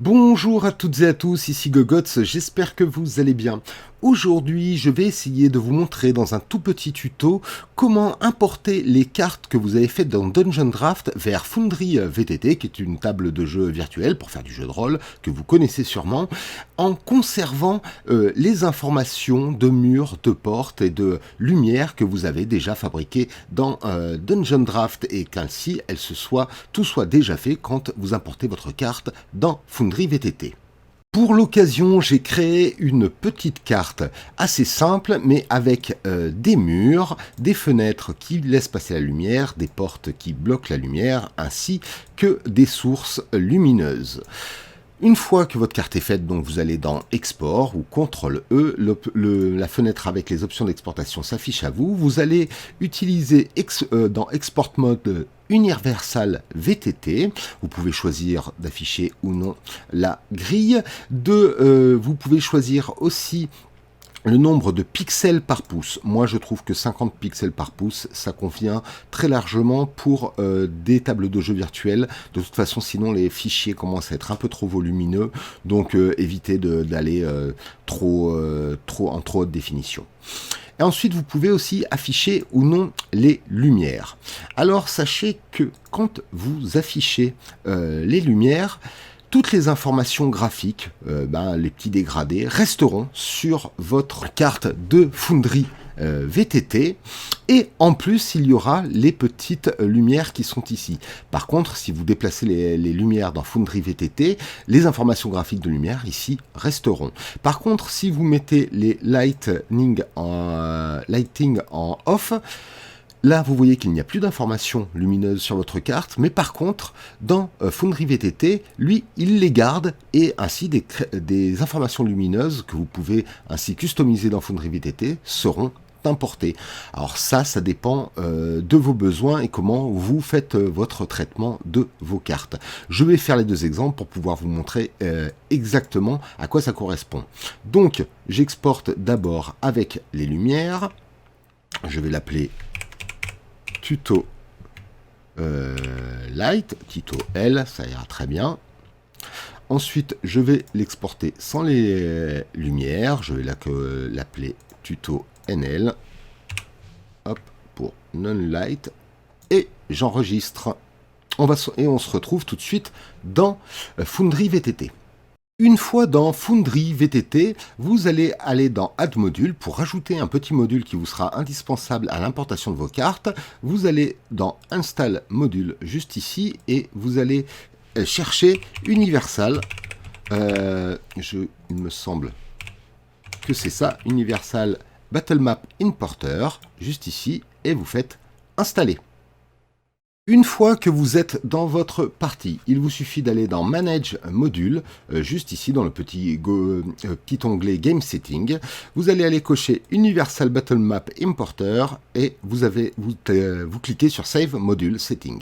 Bonjour à toutes et à tous, ici Gogots, j'espère que vous allez bien. Aujourd'hui, je vais essayer de vous montrer dans un tout petit tuto comment importer les cartes que vous avez faites dans Dungeon Draft vers Foundry VTT, qui est une table de jeu virtuelle pour faire du jeu de rôle, que vous connaissez sûrement, en conservant les informations de murs, de portes et de lumière que vous avez déjà fabriquées dans Dungeon Draft et qu'ainsi tout soit déjà fait quand vous importez votre carte dans Foundry VTT. Pour l'occasion, j'ai créé une petite carte assez simple, mais avec des murs, des fenêtres qui laissent passer la lumière, des portes qui bloquent la lumière, ainsi que des sources lumineuses. Une fois que votre carte est faite, donc vous allez dans Export ou CTRL-E, la fenêtre avec les options d'exportation s'affiche à vous. Vous allez utiliser dans Export Mode Universal VTT. Vous pouvez choisir d'afficher ou non la grille. Vous pouvez choisir aussi le nombre de pixels par pouce. Moi, je trouve que 50 pixels par pouce, ça convient très largement pour des tables de jeu virtuelles. De toute façon, sinon, les fichiers commencent à être un peu trop volumineux. Donc, évitez d'aller en trop haute définition. Et ensuite, vous pouvez aussi afficher ou non les lumières. Alors, sachez que quand vous affichez les lumières, toutes les informations graphiques, les petits dégradés, resteront sur votre carte de Foundry VTT. Et en plus, il y aura les petites lumières qui sont ici. Par contre, si vous déplacez les lumières dans Foundry VTT, les informations graphiques de lumière ici resteront. Par contre, si vous mettez les lighting en off, là, vous voyez qu'il n'y a plus d'informations lumineuses sur votre carte, mais par contre, dans Foundry VTT, lui, il les garde et ainsi des informations lumineuses que vous pouvez ainsi customiser dans Foundry VTT seront importées. Alors ça dépend de vos besoins et comment vous faites votre traitement de vos cartes. Je vais faire les deux exemples pour pouvoir vous montrer exactement à quoi ça correspond. Donc, j'exporte d'abord avec les lumières. Je vais l'appeler tuto light, tuto L, ça ira très bien. Ensuite, je vais l'exporter sans les lumières. Je vais l'appeler tuto NL. Hop, pour non-light. Et j'enregistre. On se retrouve tout de suite dans Foundry VTT. Une fois dans Foundry VTT, vous allez aller dans Add Module pour rajouter un petit module qui vous sera indispensable à l'importation de vos cartes. Vous allez dans Install Module juste ici et vous allez chercher Universal. Il me semble que c'est ça, Universal Battlemap Importer, juste ici, et vous faites Installer. Une fois que vous êtes dans votre partie, il vous suffit d'aller dans Manage Module, juste ici dans le petit onglet Game Setting. Vous allez aller cocher Universal Battlemap Importer et vous cliquez sur Save Module Setting.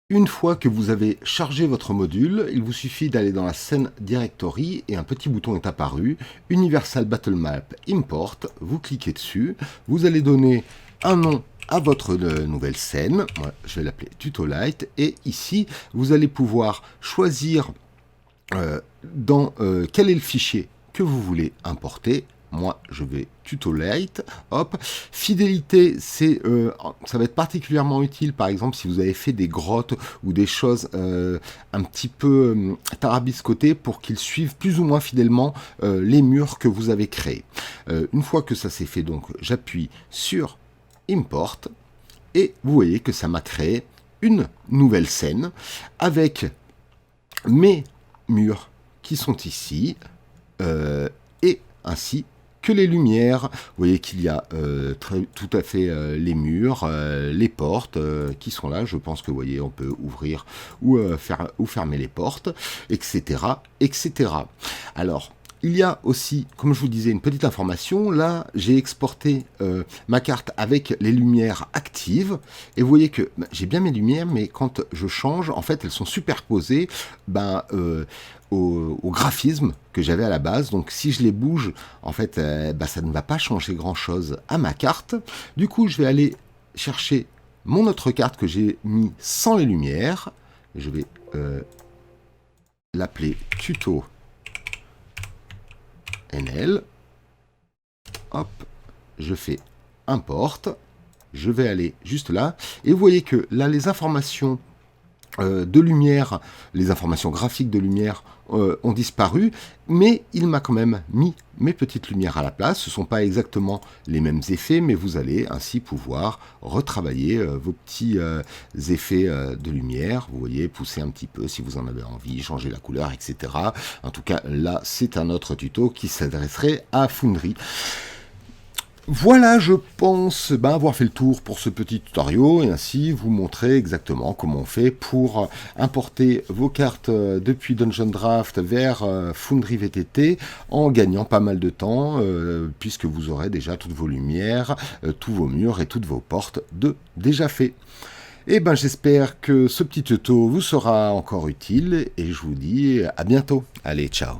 Une fois que vous avez chargé votre module, il vous suffit d'aller dans la scène Directory et un petit bouton est apparu, Universal Battlemap Import, vous cliquez dessus, vous allez donner un nom à votre nouvelle scène. Moi, je vais l'appeler Tuto Light. Et ici, vous allez pouvoir choisir quel est le fichier que vous voulez importer. Moi, je vais Tuto Light. Hop. Fidélité, ça va être particulièrement utile, par exemple, si vous avez fait des grottes ou des choses un petit peu tarabiscotées pour qu'ils suivent plus ou moins fidèlement les murs que vous avez créés. Une fois que ça c'est fait, donc, j'appuie sur Import, et vous voyez que ça m'a créé une nouvelle scène avec mes murs qui sont ici, et ainsi que les lumières. Vous voyez qu'il y a tout à fait les murs, les portes qui sont là. Je pense que vous voyez, on peut ouvrir ou fermer les portes, etc., etc. Alors, il y a aussi, comme je vous disais, une petite information. Là, j'ai exporté ma carte avec les lumières actives. Et vous voyez que j'ai bien mes lumières, mais quand je change, en fait, elles sont superposées au graphisme que j'avais à la base. Donc, si je les bouge, en fait, ça ne va pas changer grand-chose à ma carte. Du coup, je vais aller chercher mon autre carte que j'ai mis sans les lumières. Je vais l'appeler tuto NL. Hop, je fais import. Je vais aller juste là. Et vous voyez que là, les informations de lumière, les informations graphiques de lumière ont disparu, mais il m'a quand même mis mes petites lumières à la place. Ce ne sont pas exactement les mêmes effets, mais vous allez ainsi pouvoir retravailler vos petits effets de lumière. Vous voyez, pousser un petit peu si vous en avez envie, changer la couleur, etc. En tout cas, là, c'est un autre tuto qui s'adresserait à Foundry. Voilà, je pense avoir fait le tour pour ce petit tutoriel et ainsi vous montrer exactement comment on fait pour importer vos cartes depuis Dungeon Draft vers Foundry VTT en gagnant pas mal de temps puisque vous aurez déjà toutes vos lumières, tous vos murs et toutes vos portes déjà fait. Et j'espère que ce petit tuto vous sera encore utile et je vous dis à bientôt. Allez, ciao.